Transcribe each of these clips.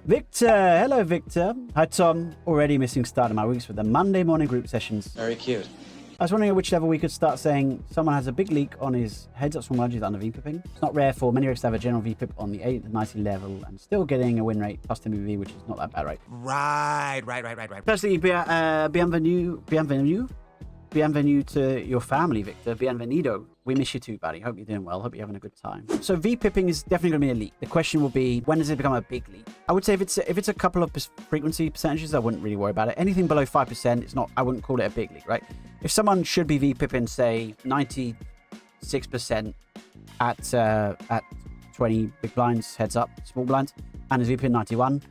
Victor, hello Victor. Hi Tom, already missing start of my weeks with the Monday morning group sessions. Very cute. I was wondering at which level we could start saying someone has a big leak on his heads up small lunges under VPIPing. It's not rare for many rigs to have a general VPIP on the 80 to 90 level and still getting a win rate plus 10 BV, which is not that bad, right? Right. Firstly, bienvenue to your family, Victor. Bienvenido. We miss you too, buddy. Hope you're doing well. Hope you're having a good time. So VPIPing is definitely going to be a leak. The question will be, when does it become a big leak? I would say if it's a couple of frequency percentages, I wouldn't really worry about it. Anything below 5%, it's not. I wouldn't call it a big leak, right? If someone should be VPIPing, say 96% at 20 big blinds, heads up, small blinds, and is VPIPing 91,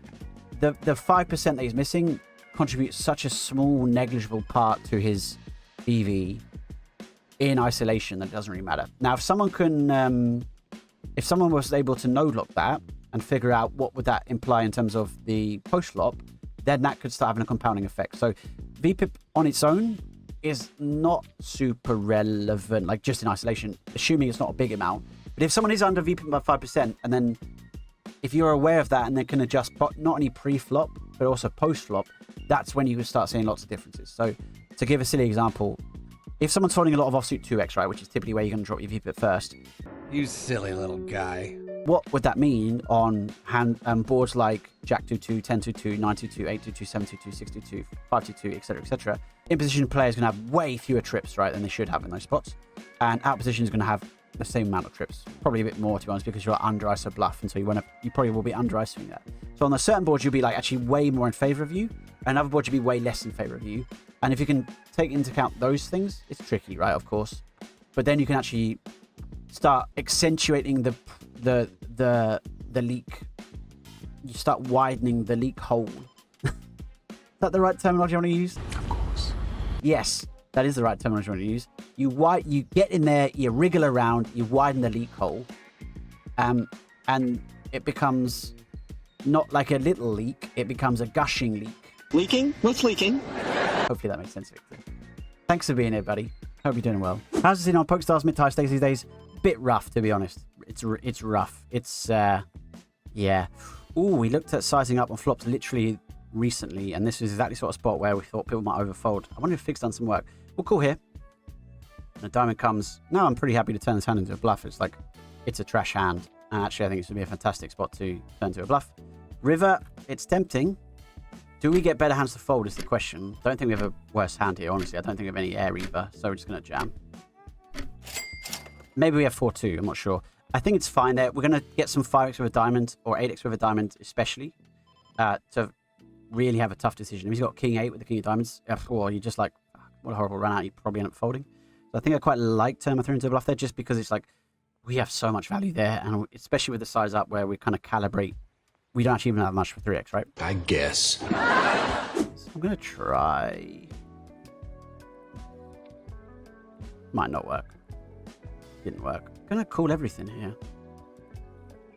the 5% that he's missing contributes such a small, negligible part to his EV in isolation that it doesn't really matter. Now, if someone was able to node lock that and figure out what would that imply in terms of the post flop, then that could start having a compounding effect. So VPIP on its own is not super relevant, like just in isolation, assuming it's not a big amount. But if someone is under VPIP by 5%, and then if you're aware of that and they can adjust not only pre-flop, but also post-flop, that's when you can start seeing lots of differences. So to give a silly example, if someone's folding a lot of offsuit 2x, right, which is typically where you're going to drop your VPIP first. You silly little guy. What would that mean on boards like Jack 2-2, 10-2-2, 9-2-2, 8-2-2, 7-2-2, 6-2-2, 5-2-2, etc., etc.? In position players are going to have way fewer trips, right, than they should have in those spots. And out position is going to have the same amount of trips, probably a bit more, to be honest, because you're under ISO bluff, and so you probably will be under ISOing that. So on a certain board, you'll be like actually way more in favor of you. Another board, you'll be way less in favor of you. And if you can take into account those things, it's tricky, right? Of course, but then you can actually start accentuating the leak. You start widening the leak hole. Is that the right terminology I want to use? Of course. Yes, that is the right terminology I want to use. You get in there, you wriggle around, you widen the leak hole, and it becomes not like a little leak, it becomes a gushing leak. Leaking? What's leaking? Hopefully that makes sense, Victor. Thanks for being here, buddy. Hope you're doing well. How's it sitting on PokerStars mid-high stakes these days? Bit rough, to be honest. It's rough. It's, yeah. Ooh, we looked at sizing up on flops literally recently, and this is exactly sort of spot where we thought people might overfold. I wonder if Fig's done some work. We'll call here. And a diamond comes. Now I'm pretty happy to turn this hand into a bluff. It's like, it's a trash hand. And actually, I think it's going to be a fantastic spot to turn to a bluff. River, it's tempting. Do we get better hands to fold is the question. Don't think we have a worse hand here, honestly. I don't think we have any air either, so we're just going to jam. Maybe we have 4-2, I'm not sure. I think it's fine there. We're going to get some 5x with a diamond, or 8x with a diamond especially, to really have a tough decision. If he's got king 8 with the king of diamonds, or you're just like, what a horrible run out, you probably end up folding. So I think I quite like turn my 3 into a bluff there, just because it's like, we have so much value there, and especially with the size up where we kind of calibrate. We don't actually even have much for 3x, right? I guess. So I'm going to try. Might not work. Didn't work. I'm going to call everything here.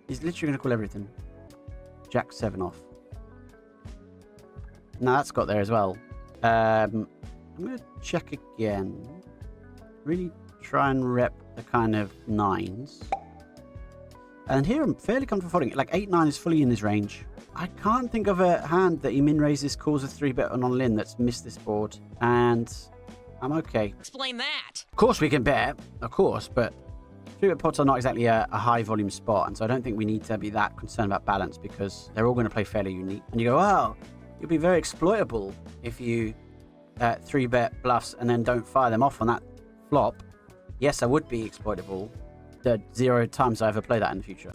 He's literally going to call everything. Jack 7 off. Now that's got there as well. I'm going to check again. Really try and rep the kind of 9s. And here I'm fairly comfortable folding. Like 8-9 is fully in his range. I can't think of a hand that he min raises, calls a 3-bet on Lin that's missed this board. And I'm okay. Explain that. Of course we can bet, of course, but 3-bet pots are not exactly a high volume spot. And so I don't think we need to be that concerned about balance because they're all going to play fairly unique. And you go, wow, you'll be very exploitable if you 3-bet bluffs and then don't fire them off on that flop. Yes, I would be exploitable. The 0 times I ever play that in the future.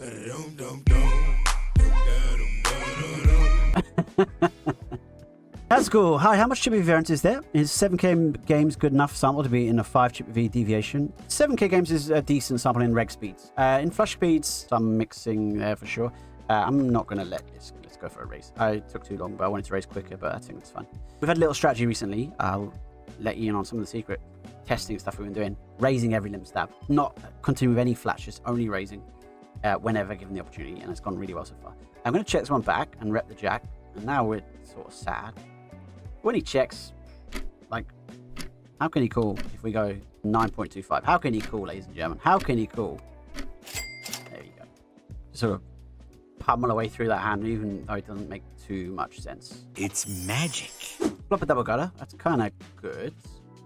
That's cool. Hi, how much chip variance is there? Is 7k games good enough sample to be in a 5 chip V deviation? 7k games is a decent sample in reg speeds. In flush speeds, I'm mixing there for sure. I'm not going to let this. Let's go for a raise. I took too long, but I wanted to raise quicker, but I think it's fine. We've had a little strategy recently. I'll let you in on some of the secret testing stuff we've been doing. Raising every limp stab. Not continuing with any flats, just only raising whenever given the opportunity, and it's gone really well so far. I'm going to check this one back and rep the jack, and now we're sort of sad. When he checks, like, how can he call if we go 9.25? How can he call, ladies and gentlemen? How can he call? There you go. Just sort of pummel away through that hand, even though it doesn't make too much sense. It's magic. Flop a double gutter. That's kind of good.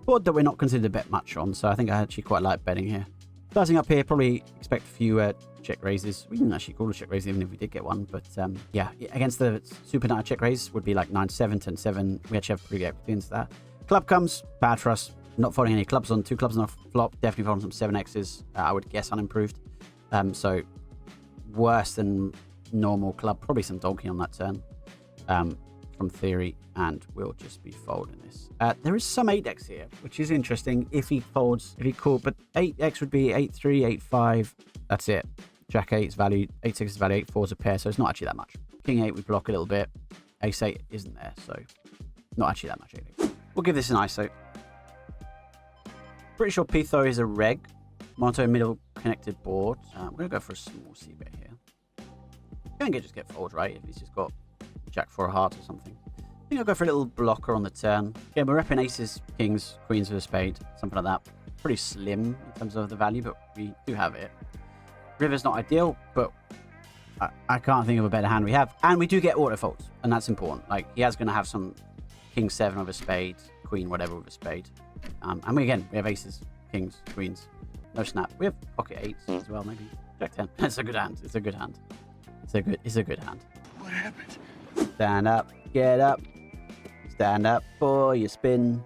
Board that we're not considered to bet much on, so I think I actually quite like betting here. Starting up here, probably expect a few check raises. We didn't actually call a check raise even if we did get one, but yeah, against the super nut check raise would be like 9-7, 10-7. We actually have pretty good equity into that. Club comes, bad for us. Not folding any clubs on, 2 clubs on a flop. Definitely folding some 7Xs. I would guess unimproved. So worse than normal club. Probably some donkey on that turn from theory, and we'll just be folding this. There is some 8X here, which is interesting if he folds, if he called, but 8X would be 8-3, 8-5. That's it. Jack 8 is valued, 8-6 is valued, 8-4 is a pair, so it's not actually that much. King 8 we block a little bit. Ace 8 isn't there, so not actually that much 8X. We'll give this an ISO. Pretty sure Pitho is a reg. Monto middle connected board. We're going to go for a small c-bet here. Can't just get fold, right? If he's just got Jack 4 of hearts or something. I think I'll go for a little blocker on the turn. Again, we're repping aces, kings, queens with a spade, something like that. Pretty slim in terms of the value, but we do have it. River's not ideal, but I can't think of a better hand we have. And we do get auto folds, and that's important. Like, he has going to have some king 7 with a spade, queen whatever with a spade. And we have aces, kings, queens. No snap. We have pocket 8s as well, maybe. Jack 10. It's a good hand. It's a good hand. It's a good hand. What happened? Stand up, get up. Stand up for your spin.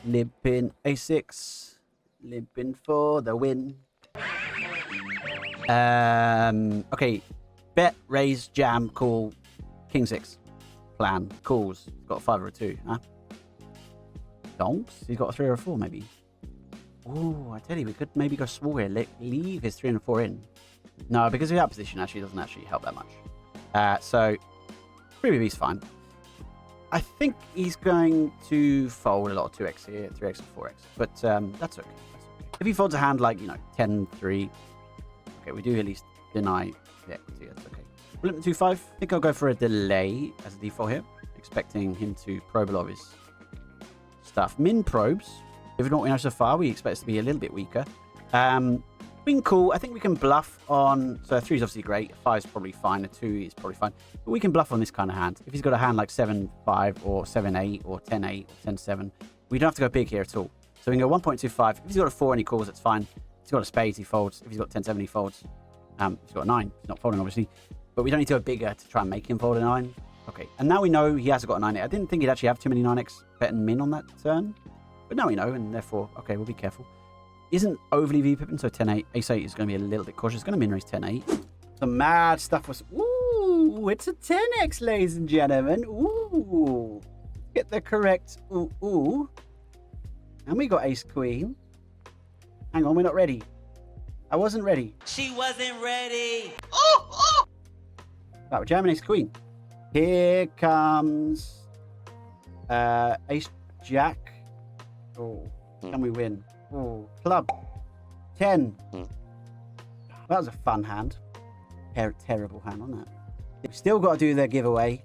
Limping a6. Limping for the win. Okay. Bet, raise, jam, call. King 6. Plan. Calls. He's got a 5 or a 2. Huh? Donks? He's got a 3 or a 4, maybe. Oh, I tell you, we could maybe go small here. Leave his 3 and 4 in. No, because of that position actually doesn't actually help that much. So 3BB is fine. I think he's going to fold a lot of 2x here, 3x and 4x, but that's okay. If he folds a hand like, 10-3, okay, we do at least deny the equity. That's okay. Limp 2-5. I think I'll go for a delay as a default here, expecting him to probe a lot of his stuff. Min probes. If not, we know so far, we expect it to be a little bit weaker. We can call. I think we can bluff on. So a 3 is obviously great. A 5 is probably fine. A 2 is probably fine. But we can bluff on this kind of hand. If he's got a hand like 7-5 or 7-8 or 10-8 or 10-7, we don't have to go big here at all. So we can go 1.25. If he's got a 4 and he calls, it's fine. If he's got a spade, he folds. If he's got 10-7, he folds. If he's got a 9, he's not folding, obviously. But we don't need to go bigger to try and make him fold a 9. Okay, and now we know he hasn't got a 9. I didn't think he'd actually have too many 9x bet and min on that turn. But now we know, and therefore, okay, we'll be careful. Isn't overly V-pipping, so 10-8. Ace-8 is going to be a little bit cautious. It's going to min raise 10-8. Some mad stuff was... Ooh, it's a 10x, ladies and gentlemen. Ooh. Get the correct ooh. And we got ace-queen. Hang on, we're not ready. I wasn't ready. She wasn't ready. Right, we're jamming ace-queen. Here comes ace-jack. Oh, can we win? Oh, club. 10. That was a fun hand. Terrible hand on that. We've still got to do the giveaway.